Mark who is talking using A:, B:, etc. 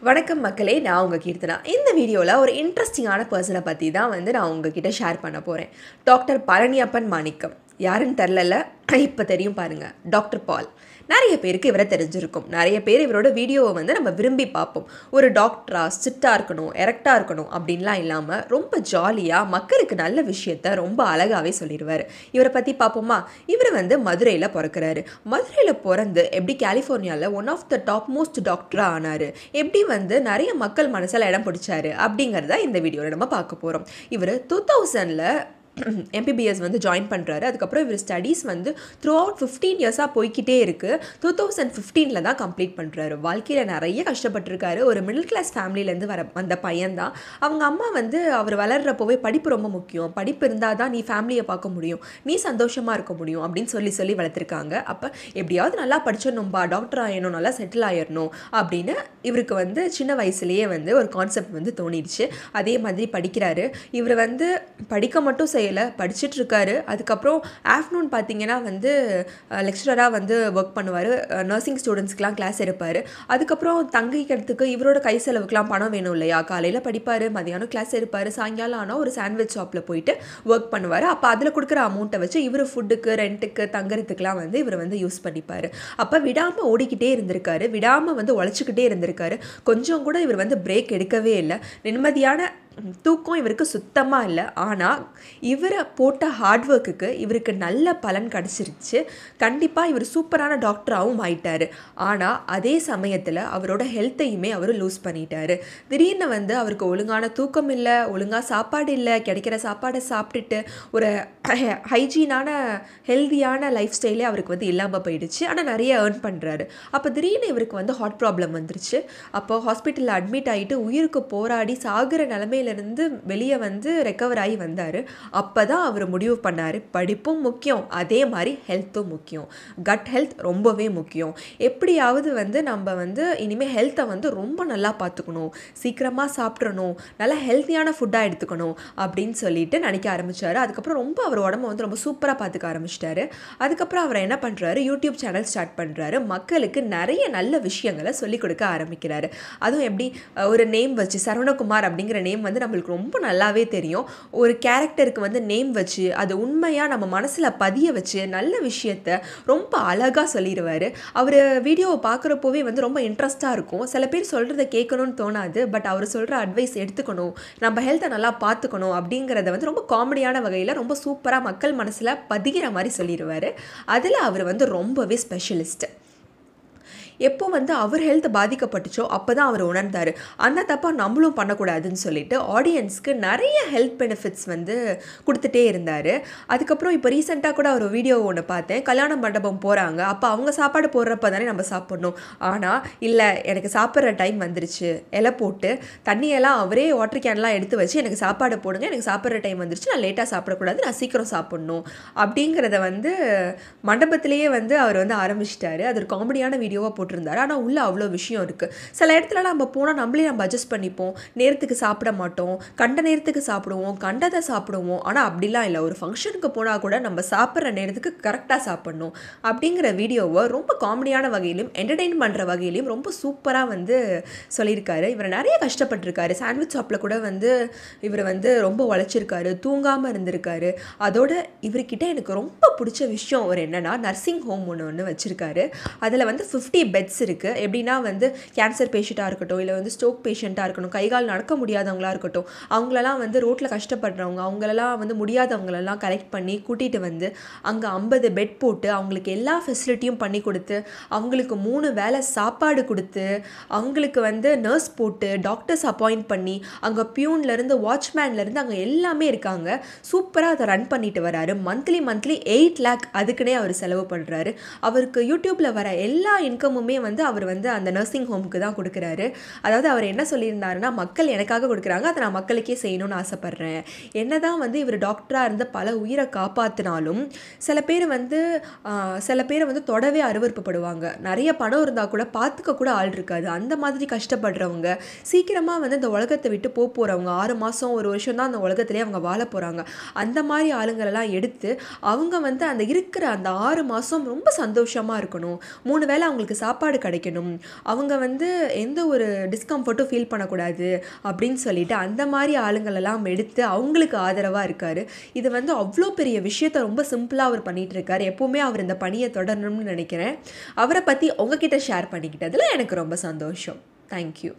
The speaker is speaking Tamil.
A: வணக்கம் மக்களே, நான் உங்கள் கீர்த்தனா. இந்த வீடியோவில் ஒரு இன்ட்ரெஸ்டிங்கான பர்சனை பற்றி தான் நான் உங்ககிட்ட ஷேர் பண்ண போகிறேன். டாக்டர் பழனியப்பன் மாணிக்கம். யாருன்னு தெரிலல, இப்போ தெரியும் பாருங்கள். டாக்டர் பால். நிறைய பேருக்கு இவரை தெரிஞ்சிருக்கும். நிறைய பேர் இவரோட வீடியோவை நம்ம விரும்பி பார்ப்போம். ஒரு டாக்டராக ஸ்ட்ரிக்டாக இருக்கணும், எரெக்டாக இருக்கணும் அப்படின்லாம் இல்லாமல் ரொம்ப ஜாலியாக மக்களுக்கு நல்ல விஷயத்த ரொம்ப அழகாகவே சொல்லிடுவார். இவரை பற்றி பார்ப்போமா? இவர் மதுரையில் பிறக்கிறாரு. மதுரையில் பிறந்து எப்படி கலிஃபோர்னியாவில் one of the top most டாக்டராக ஆனார், எப்படி நிறைய மக்கள் மனசில் இடம் பிடிச்சாரு அப்படிங்கிறத இந்த வீடியோவில் நம்ம பார்க்க போகிறோம். இவர் 2000 MBBS ஜாயின் பண்ணுறாரு. அதுக்கப்புறம் இவர் ஸ்டடீஸ் த்ரூ அவுட் 15 இயர்ஸாக போய்கிட்டே இருக்குது. 2015 தான் கம்ப்ளீட் பண்ணுறாரு. வாழ்க்கையில் நிறைய கஷ்டப்பட்டிருக்காரு. ஒரு மிடில் கிளாஸ் ஃபேமிலியிலேருந்து வந்த பையன்தான். அவங்க அம்மா அவர் வளர்கிறப்போவே படிப்பு ரொம்ப முக்கியம், படிப்பு இருந்தால் தான் நீ ஃபேமிலியை பார்க்க முடியும், நீ சந்தோஷமாக இருக்க முடியும் அப்படின்னு சொல்லி வளர்த்துருக்காங்க. அப்போ எப்படியாவது நல்லா படிச்சிடணும்பா, டாக்டர் ஆகிடணும், நல்லா செட்டில் ஆகிடணும் அப்படின்னு இவருக்கு சின்ன வயசுலேயே ஒரு கான்செப்ட் தோணிடுச்சு. அதே மாதிரி படிக்கிறாரு. இவர் படிக்க மட்டும் படிச்சுட்டு இருக்காரு. அதுக்கப்புறம் ஆஃப்டர்நூன் பார்த்தீங்கன்னா லெக்சரராக ஒர்க் பண்ணுவார். நர்சிங் ஸ்டூடெண்ட்ஸ்க்குலாம் கிளாஸ் எடுப்பார். அதுக்கப்புறம் தங்கிக்கிறதுக்கு இவரோட கை செலவுக்குலாம் பணம் வேணும் இல்லையா? காலையில் படிப்பார், மதியானம் கிளாஸ் எடுப்பார், சாயங்காலம் ஆனால் ஒரு சாண்ட்விச் ஷாப்பில் போயிட்டு ஒர்க் பண்ணுவார். அப்போ அதில் கொடுக்குற அமௌண்ட்டை வச்சு இவர் ஃபுட்டுக்கு, ரெண்ட்டுக்கு, தங்குறதுக்குலாம் இவர் யூஸ் பண்ணிப்பார். அப்போ விடாமல் ஓடிக்கிட்டே இருந்திருக்காரு, விடாமல் உழைச்சிக்கிட்டே இருந்திருக்காரு. கொஞ்சம் கூட இவர் பிரேக் எடுக்கவே இல்லை. நிம்மதியான தூக்கம் இவருக்கு சுத்தமாக இல்லை. ஆனால் இவரை போட்ட ஹார்ட் ஒர்க்குக்கு இவருக்கு நல்ல பலன் கிடச்சிருச்சு. கண்டிப்பாக இவர் சூப்பரான டாக்டராகவும் ஆயிட்டார். ஆனால் அதே சமயத்தில் அவரோட ஹெல்த்தையுமே அவர் லூஸ் பண்ணிட்டார். திடீர்னு அவருக்கு ஒழுங்கான தூக்கம் இல்லை, ஒழுங்காக சாப்பாடு இல்லை, கிடைக்கிற சாப்பாடை சாப்பிட்டுட்டு ஒரு ஹைஜீனான ஹெல்தியான லைஃப் ஸ்டைலே அவருக்கு இல்லாமல் போயிடுச்சு. ஆனால் நிறைய ஏர்ன் பண்ணுறாரு. அப்போ திடீர்னு இவருக்கு ஹார்ட் ப்ராப்ளம் வந்துருச்சு. அப்போ ஹாஸ்பிட்டலில் அட்மிட் ஆகிட்டு உயிருக்கு போராடி சாகிற நிலைமையிலேருந்து வெளியே ரெக்கவர் ஆகி வந்தார். அப்போ தான் அவர் முடிவு பண்ணார், படிப்பும் முக்கியம், அதே மாதிரி ஹெல்த்தும் முக்கியம், கட் ஹெல்த் ரொம்பவே முக்கியம். எப்படியாவது நம்ம இனிமேல் ஹெல்த்தை ரொம்ப நல்லா பார்த்துக்கணும், சீக்கிரமாக சாப்பிட்றணும், நல்லா ஹெல்த்தியான ஃபுட்டாக எடுத்துக்கணும் அப்படின்னு சொல்லிட்டு நினைக்க ஆரம்பித்தார். அதுக்கப்புறம் ரொம்ப அவர் உடம்பை ரொம்ப சூப்பராக பார்த்துக்க ஆரம்பிச்சிட்டாரு. அதுக்கப்புறம் அவர் என்ன பண்ணுறாரு, யூடியூப் சேனல் ஸ்டார்ட் பண்ணுறாரு. மக்களுக்கு நிறைய நல்ல விஷயங்களை சொல்லிக் கொடுக்க ஆரம்பிக்கிறாரு. அதுவும் எப்படி, ஒரு நேம் வச்சு சரவணகுமார் அப்படிங்கிற நேம் நம்மளுக்கு ரொம்ப நல்லாவே தெரியும். ஒரு கேரக்டருக்கு நேம் வச்சு அது உண்மையாக நம்ம மனசில் பதிய வச்சு நல்ல விஷயத்த ரொம்ப அழகாக சொல்லிடுவார். அவர் வீடியோவை பார்க்குறப்போவே ரொம்ப இன்ட்ரெஸ்டாக இருக்கும். சில பேர் சொல்கிறத கேட்கணும்னு தோணாது, பட் அவர் சொல்கிற அட்வைஸ் எடுத்துக்கணும், நம்ம ஹெல்த்தை நல்லா பார்த்துக்கணும் அப்படிங்கிறத ரொம்ப காமெடியான வகையில் ரொம்ப சூப்பராக மக்கள் மனசில் பதிகிற மாதிரி சொல்லிடுவார். அதில் அவர் ரொம்பவே ஸ்பெஷலிஸ்ட். எப்போ அவர் ஹெல்த் பாதிக்கப்பட்டுச்சோ அப்போ தான் அவர் உணர்ந்தார், அந்த தப்பாக நம்மளும் பண்ணக்கூடாதுன்னு சொல்லிட்டு ஆடியன்ஸ்க்கு நிறைய ஹெல்த் பெனிஃபிட்ஸ் கொடுத்துட்டே இருந்தார். அதுக்கப்புறம் இப்போ ரீசெண்டாக கூட ஒரு வீடியோ ஒன்று பார்த்தேன். கல்யாண மண்டபம் போகிறாங்க, அப்போ அவங்க சாப்பாடு போடுறப்ப தானே நம்ம சாப்பிட்ணும். ஆனால் இல்லை, எனக்கு சாப்பிட்ற டைம் வந்துருச்சு, இலை போட்டு தண்ணியெல்லாம் அவரே வாட்டர் கேன்லாம் எடுத்து வச்சு எனக்கு சாப்பாடு போடுங்க, எனக்கு சாப்பிட்ற டைம் வந்துருச்சு, நான் லேட்டாக சாப்பிடக்கூடாது, நான் சீக்கிரம் சாப்பிட்ணும் அப்படிங்கிறத மண்டபத்திலேயே அவர் ஆரம்பிச்சிட்டாரு. அது ஒரு காமெடியான வீடியோவாக போட்டிருந்தாரு. ஆனால் உள்ள அவ்வளோ விஷயம் இருக்குது. சில இடத்துல நம்ம போனால் நம்மளே அட்ஜஸ்ட் பண்ணிப்போம், நேரத்துக்கு சாப்பிட மாட்டோம், கண்ட நேரத்துக்கு சாப்பிடுவோம், கண்டதை சாப்பிடுவோம். ஆனால் அப்படிலாம் இல்லை, ஒரு ஃபங்க்ஷனுக்கு போனால் கூட நம்ம சாப்பிட்ற நேரத்துக்கு கரெக்டாக சாப்பிடணும் அப்படிங்கிற வீடியோவை ரொம்ப காமெடியான வகையிலும் என்டர்டெயின் பண்ணுற வகையிலையும் ரொம்ப சூப்பராக சொல்லியிருக்காரு. இவர் நிறைய கஷ்டப்பட்டிருக்காரு. சாண்ட்விச் ஷாப்பில் கூட இவர் ரொம்ப உழைச்சிருக்காரு, தூங்காமல் இருந்திருக்காரு. அதோட இவர்கிட்ட எனக்கு ரொம்ப பிடிச்ச விஷயம் ஒரு என்னென்னா, நர்சிங் ஹோம் ஒன்று வச்சுருக்காரு. அதில் 50 பெட்ஸ் இருக்குது. எப்படின்னா கேன்சர் பேஷண்ட்டாக இருக்கட்டும், இல்லை ஸ்ட்ரோக் பேஷண்ட்டாக இருக்கட்டும், கைகால் நடக்க முடியாதவங்களாக இருக்கட்டும், அவங்களெல்லாம் ரோட்டில் கஷ்டப்படுறவங்க, அவங்களெல்லாம் முடியாதவங்களெல்லாம் கலெக்ட் பண்ணி கூட்டிகிட்டு அங்கே 50 பெட் போட்டு அவங்களுக்கு எல்லா ஃபெசிலிட்டியும் பண்ணி கொடுத்து, அவங்களுக்கு 3 வேளை சாப்பாடு கொடுத்து, அவங்களுக்கு நர்ஸ் போட்டு, டாக்டர்ஸ் அப்பாயிண்ட் பண்ணி, அங்கே பியூன்லேருந்து வாட்ச்மேன்லேருந்து அங்கே எல்லாமே இருக்காங்க. சூப்பராக அதை ரன் பண்ணிட்டு வராரு. மந்த்லி 8 லேக் அதுக்குன்னே அவர் செலவு பண்ணுறாரு. அவருக்கு யூடியூப்பில் வர எல்லா இன்கமுமே அவர் அந்த நர்சிங் ஹோமுக்கு தான் கொடுக்குறாரு. அதாவது அவர் என்ன சொல்லியிருந்தாருன்னா, மக்கள் எனக்காக கொடுக்குறாங்க, அதை நான் மக்களுக்கே செய்யணும்னு ஆசைப்பட்றேன். என்ன தான் இவர் டாக்டராக இருந்து பல உயிரை காப்பாற்றினாலும் சில பேர் தொடவே அருவருப்படுவாங்க. நிறைய பணம் இருந்தால் கூட பார்த்துக்க கூட ஆள் இருக்காது. அந்த மாதிரி கஷ்டப்படுறவங்க, சீக்கிரமாக இந்த உலகத்தை விட்டு போகிறவங்க, 6 மாதம் 1 வருஷம் தான் அந்த உலகத்திலே அவங்க வாழ போகிறாங்க. அந்த மாதிரி ஆளுங்களெல்லாம் எடுத்து அவங்க அந்த இருக்கிற அந்த 6 மாதம் ரொம்ப சந்தோஷமாக இருக்கணும், 3 வேளை அவங்களுக்கு சாப்பாடு சாப்பாடு கிடைக்கணும், அவங்க வந்து எந்த ஒரு டிஸ்கம்ஃபர்ட்டும் ஃபீல் பண்ணக்கூடாது அப்படின்னு சொல்லிட்டு அந்த மாதிரி ஆளுங்களெல்லாம் எடுத்து அவங்களுக்கு ஆதரவாக இருக்கார். இது வந்து அவ்வளோ பெரிய விஷயத்த ரொம்ப சிம்பிளாக அவர் பண்ணிகிட்டு இருக்கார். எப்போவுமே அவர் இந்த பணியை தொடரணும்னு நினைக்கிறேன். அவரை பற்றி உங்ககிட்ட ஷேர் பண்ணிக்கிட்டதில் எனக்கு ரொம்ப சந்தோஷம். தேங்க்யூ.